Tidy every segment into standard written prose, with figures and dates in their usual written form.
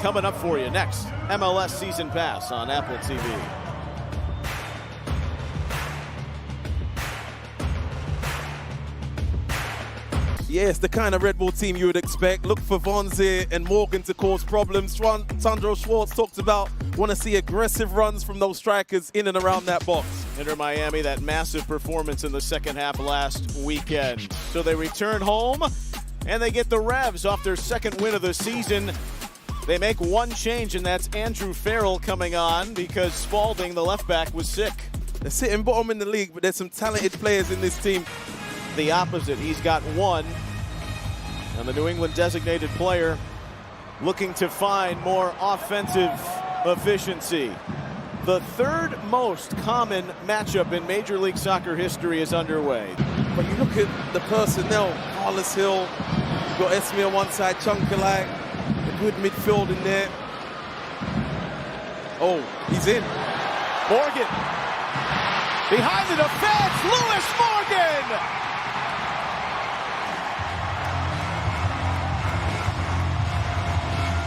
coming up for you next. MLS Season Pass on Apple TV. Yes, the kind of Red Bull team you would expect. Look for Vonzie and Morgan to cause problems. Sandro Schwartz talked about want to see aggressive runs from those strikers in and around that box. Inter Miami, that massive performance in the second half last weekend. So they return home and they get the Revs off their second win of the season. They make one change, and that's Andrew Farrell coming on because Spalding, the left back, was sick. They're sitting bottom in the league, but there's some talented players in this team. The opposite, he's got one. And the New England designated player looking to find more offensive efficiency. The third most common matchup in Major League Soccer history is underway. But you look at the personnel, Carlos Hill, you've got Esme on one side, Chunkalai, a good midfield in there. Oh, he's in. Morgan, behind the defense, Lewis Morgan!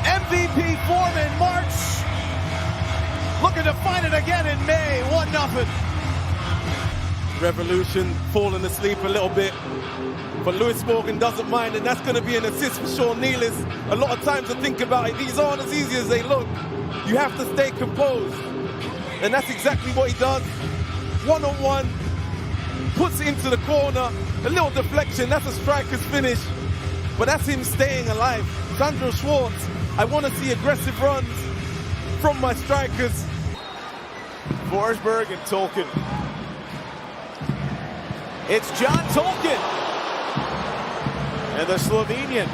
MVP form in March, looking to find it again in May, 1-0. Revolution falling asleep a little bit, but Lewis Morgan doesn't mind, and that's going to be an assist for Sean Nealis. A lot of times to think about it, these aren't as easy as they look. You have to stay composed, and that's exactly what he does. One-on-one, puts it into the corner, a little deflection, that's a striker's finish, but that's him staying alive. Sandro Schwartz, I want to see aggressive runs from my strikers. Forsberg and Tolkien. It's John Tolkien. And the Slovenian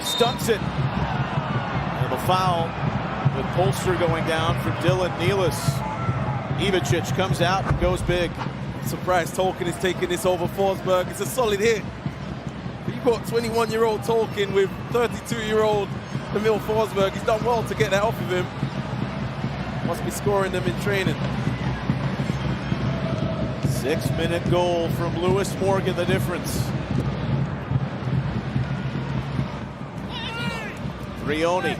stunts it. And the foul with Polster going down for Dylan Nealis. Ivicic comes out and goes big. I'm surprised Tolkien is taking this over Forsberg. It's a solid hit. You've got 21-year-old Tolkien with 32-year-old Emil Forsberg. He's done well to get that off of him. Must be scoring them in training. 6-minute goal from Lewis Morgan, the difference. Rioni.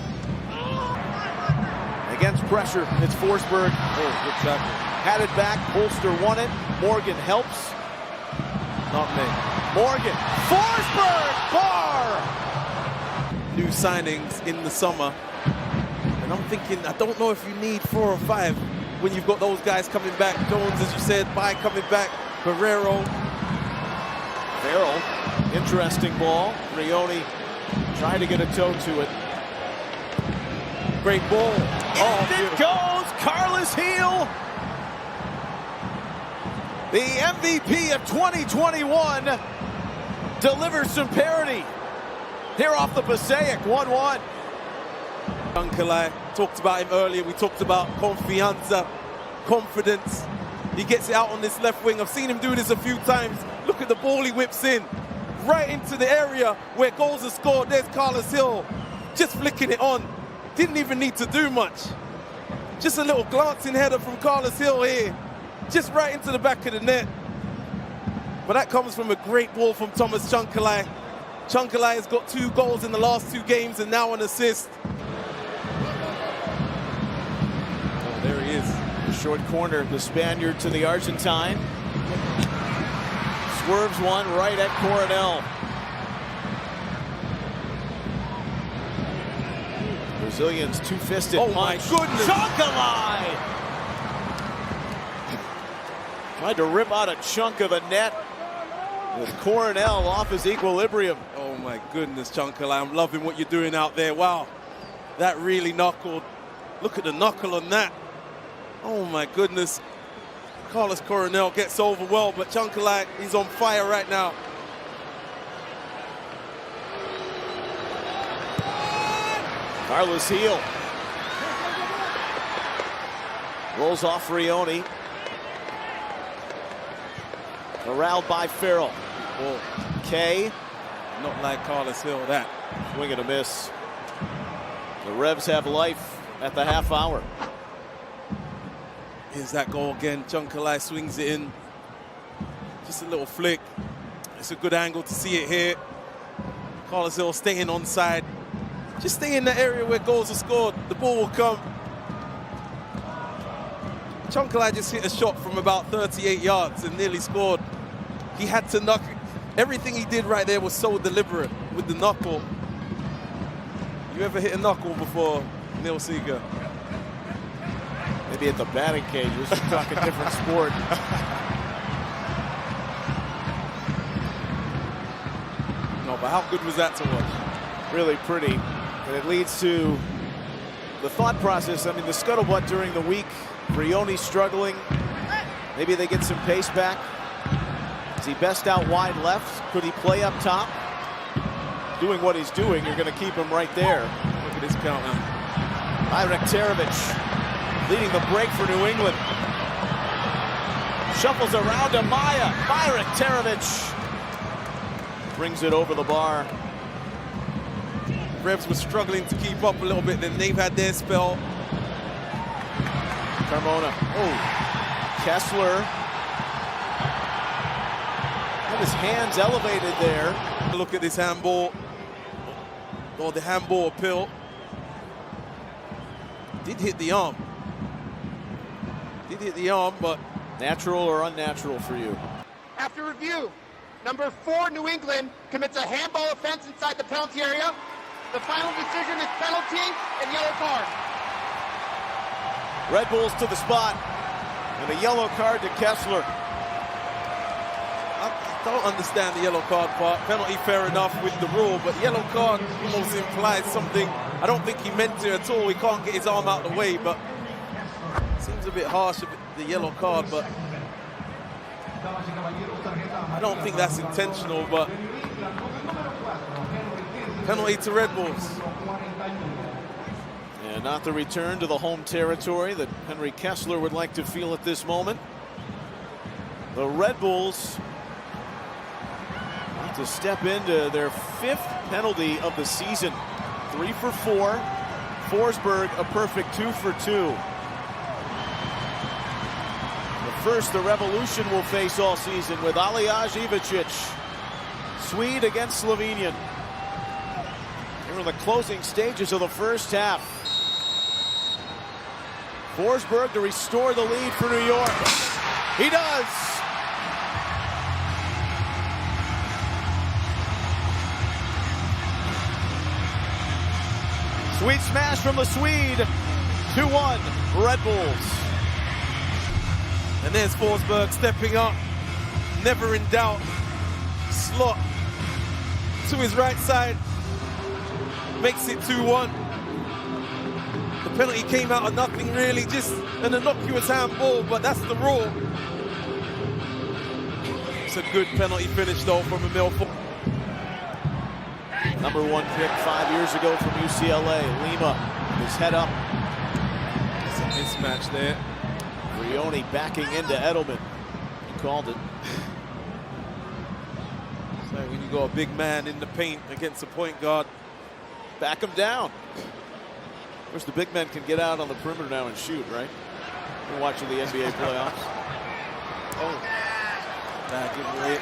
Against pressure, it's Forsberg. Oh, good tackle. Had it back, Polster won it. Morgan helps. Not me. Morgan, Forsberg, bar! New signings in the summer. And I'm thinking, I don't know if you need 4 or 5 when you've got those guys coming back. Jones, as you said, Bai coming back, Barrero. Farrell, interesting ball. Rioni trying to get a toe to it. Great ball. And it goes, Carlos Heel. The MVP of 2021 delivers some parity here off the Passaic, 1-1. Chunkalai, talked about him earlier. We talked about confianza, confidence. He gets it out on this left wing. I've seen him do this a few times. Look at the ball he whips in, right into the area where goals are scored. There's Carlos Hill, just flicking it on. Didn't even need to do much. Just a little glancing header from Carlos Hill here, just right into the back of the net. But that comes from a great ball from Thomas Chunkalai. Chunkalai has got 2 goals in the last 2 games and now an assist. Oh, there he is. The short corner, the Spaniard to the Argentine. Swerves one right at Coronel. Brazilians two-fisted punch. Oh my goodness. Chunkalai! Tried to rip out a chunk of the net with Coronel off his equilibrium. Oh my goodness, Chunkalai, I'm loving what you're doing out there. Wow, that really knuckled. Look at the knuckle on that. Oh my goodness. Carlos Coronel gets over well, but Chunkalai, he's on fire right now. Carlos Heel. Rolls off Rioni. Corralled by Farrell. Oh, Kay. not like Carlos Hill, that. Swing and a miss. The Revs have life at the half hour. Here's that goal again. Chunkalai swings it in. Just a little flick. It's a good angle to see it here. Carlos Hill staying onside. Just stay in the area where goals are scored. The ball will come. Chonkalai just hit a shot from about 38 yards and nearly scored. He had to knock. Everything he did right there was so deliberate with the knuckle. You ever hit a knuckle before, Neil Seeger? Maybe at the batting cage. We're talking different sport. No, but how good was that to watch? Really pretty. And it leads to the thought process. I mean, the scuttlebutt during the week. Brioni's struggling. Maybe they get some pace back. Is he best out wide left? Could he play up top? Doing what he's doing, you're going to keep him right there. Look at this count now. Irek Terovich leading the break for New England. Shuffles around to Maya. Irek Terovich brings it over the bar. Revs were struggling to keep up a little bit, then they've had their spell. Carmona. Oh, Kessler. Had his hands elevated there. Look at this handball, or the handball appeal. Did hit the arm. Did hit the arm, but natural or unnatural for you? After review, number 4, New England, commits a handball offense inside the penalty area. The final decision is penalty and yellow card. Red Bulls to the spot, and a yellow card to Kessler. I don't understand the yellow card part. Penalty, fair enough with the rule, but yellow card almost implies something. I don't think he meant to at all. He can't get his arm out of the way, but seems a bit harsh, the yellow card, but I don't think that's intentional, but penalty to Red Bulls. And not the return to the home territory that Henry Kessler would like to feel at this moment. The Red Bulls want to step into their 5th penalty of the season. 3 for 4. Forsberg a perfect 2 for 2. The first the Revolution will face all season with Aliyaj Ivicic. Swede against Slovenian. We're in the closing stages of the first half. Forsberg to restore the lead for New York. He does! Sweet smash from the Swede. 2-1, Red Bulls. And there's Forsberg stepping up. Never in doubt. Slot to his right side. Makes it 2-1. The penalty came out of nothing, really, just an innocuous handball, but that's the rule. It's a good penalty finish, though, from Emil. Number 1 pick 5 years ago from UCLA. Lima, his head up. It's a mismatch there. Brioni backing into Edelman. He called it. So when you got a big man in the paint against a point guard, back him down. Of course, the big men can get out on the perimeter now and shoot, right? We're watching the NBA playoffs. Oh, bad giveaway.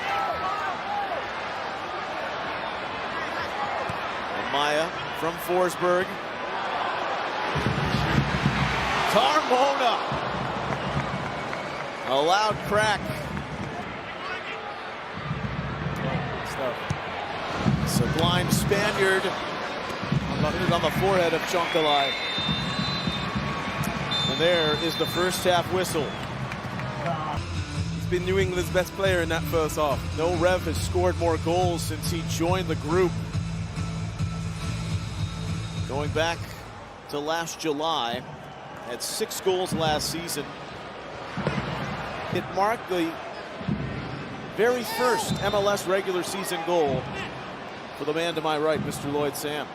Maya from Forsberg. Carmona. A loud crack. Sublime Spaniard. Landed on the forehead of Chonkalai. And there is the first half whistle. He's been New England's best player in that first half. No Rev has scored more goals since he joined the group. Going back to last July, had 6 goals last season. It marked the very first MLS regular season goal for the man to my right, Mr. Lloyd Sam.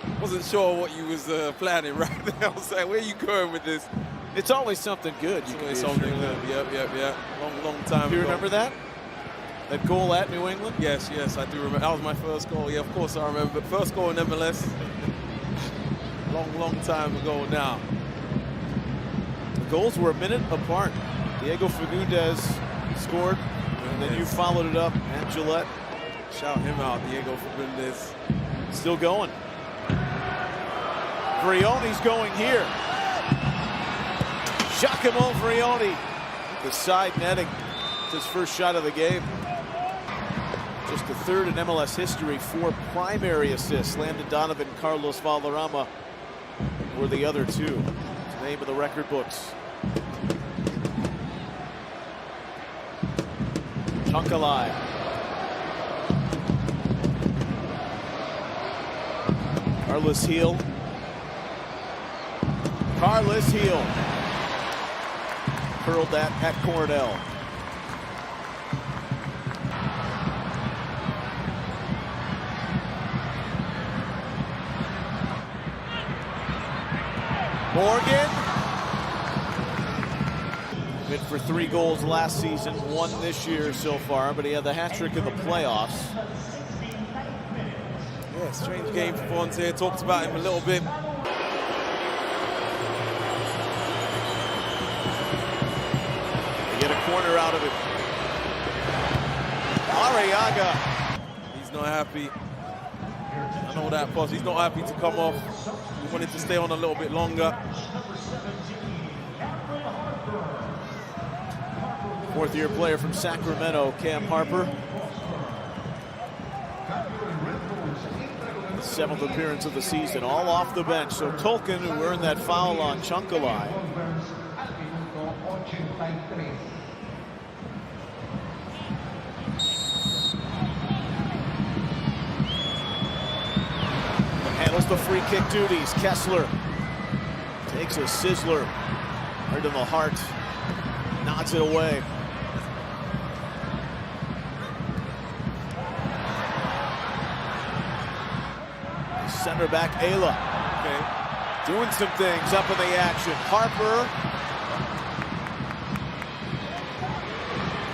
I wasn't sure what you was planning right there. I was like, where are you going with this? It's always something good. It's always something good. Yep. Long time Do you ago. remember that? That goal at New England? Yes, I do remember. That was my first goal. Yeah, of course I remember. But first goal in MLS. Long time ago now. The goals were a minute apart. Diego Fagundez scored, and then you followed it up at Gillette. Shout him out, Diego Fagundez. Still going. Vrioni's going here. Giacomo Vrioni, the side netting. It's his first shot of the game. Just the third in MLS history. 4 primary assists. Landon Donovan, Carlos Valderrama were the other 2. It's the name of the record books. Chunkalai. Carlos Heel. Carlos Heel. Curled that at Cornell. Morgan. Went for 3 goals last season, 1 this year so far, but he had the hat-trick in the playoffs. Yeah, strange game for Fonte. Talked about him a little bit. They get a corner out of it. Arriaga. He's not happy. I know that, boss. He's not happy to come off. He wanted to stay on a little bit longer. 4th-year player from Sacramento, Cam Harper. 7th appearance of the season, all off the bench. So Tolkien, who earned that foul on Chunkalai. Handles the free kick duties. Kessler takes a sizzler right in the heart, nods it away. Center back Ayla. Okay. Doing some things up in the action. Harper.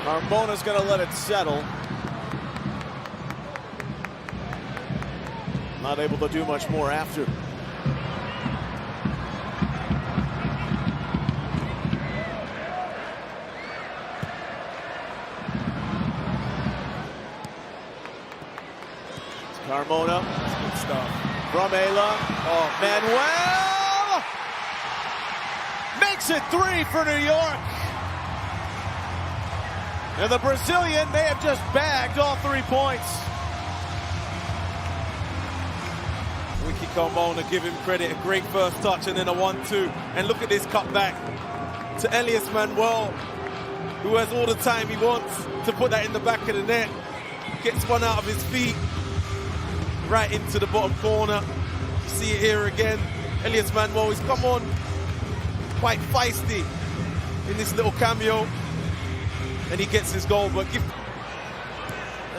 Carmona's going to let it settle. Not able to do much more after. Carmona. That's good stuff. From Ayla. Oh, Manuel makes it 3 for New York. And the Brazilian may have just bagged all 3 points. Wiki Carmona, give him credit. A great first touch and then a 1-2. And look at this cutback to Elias Manuel, who has all the time he wants to put that in the back of the net. Gets one out of his feet. Right into the bottom corner. You see it here again. Elias Manuel, he's come on quite feisty in this little cameo. And he gets his goal, but and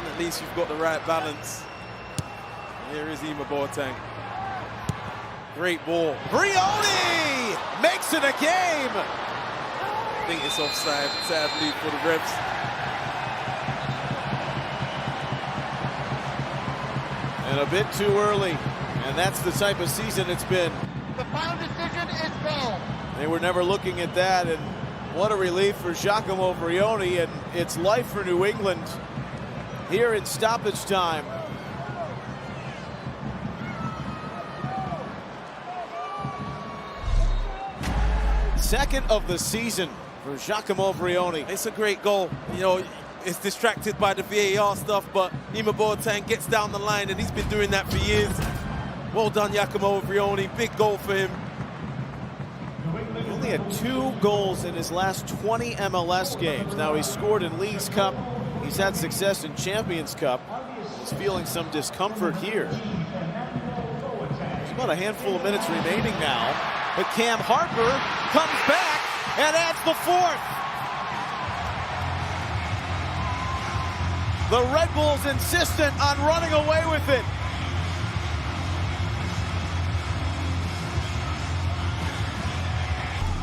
at least you've got the right balance. Here is Ima Boateng. Great ball. Vrioni makes it a game. I think it's offside, sadly, for the Revs. And a bit too early, and that's the type of season it's been. The final decision is goal. They were never looking at that, and what a relief for Giacomo Vrioni, and it's life for New England here in stoppage time. Second of the season for Giacomo Vrioni. It's a great goal. You know, it's distracted by the VAR stuff, but Ima Boateng gets down the line, and he's been doing that for years. Well done, Giacomo Vrioni. Big goal for him. He only had 2 goals in his last 20 MLS games. Now, he's scored in Leagues Cup. He's had success in Champions Cup. He's feeling some discomfort here. There's about a handful of minutes remaining now. But Cam Harper comes back and adds the 4th. The Red Bulls insistent on running away with it.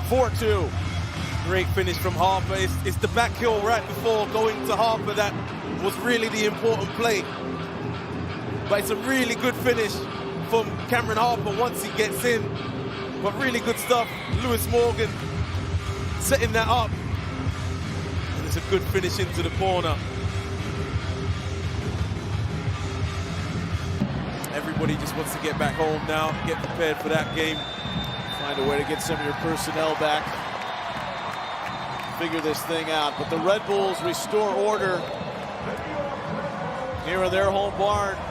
(4-2). Great finish from Harper. It's the back heel right before going to Harper that was really the important play. But it's a really good finish from Cameron Harper once he gets in. But really good stuff. Lewis Morgan setting that up. And it's a good finish into the corner. Everybody Everybody just wants to get back home now, get prepared for that game. Find a way to get some of your personnel back. Figure this thing out. But the Red Bulls restore order here in their home barn.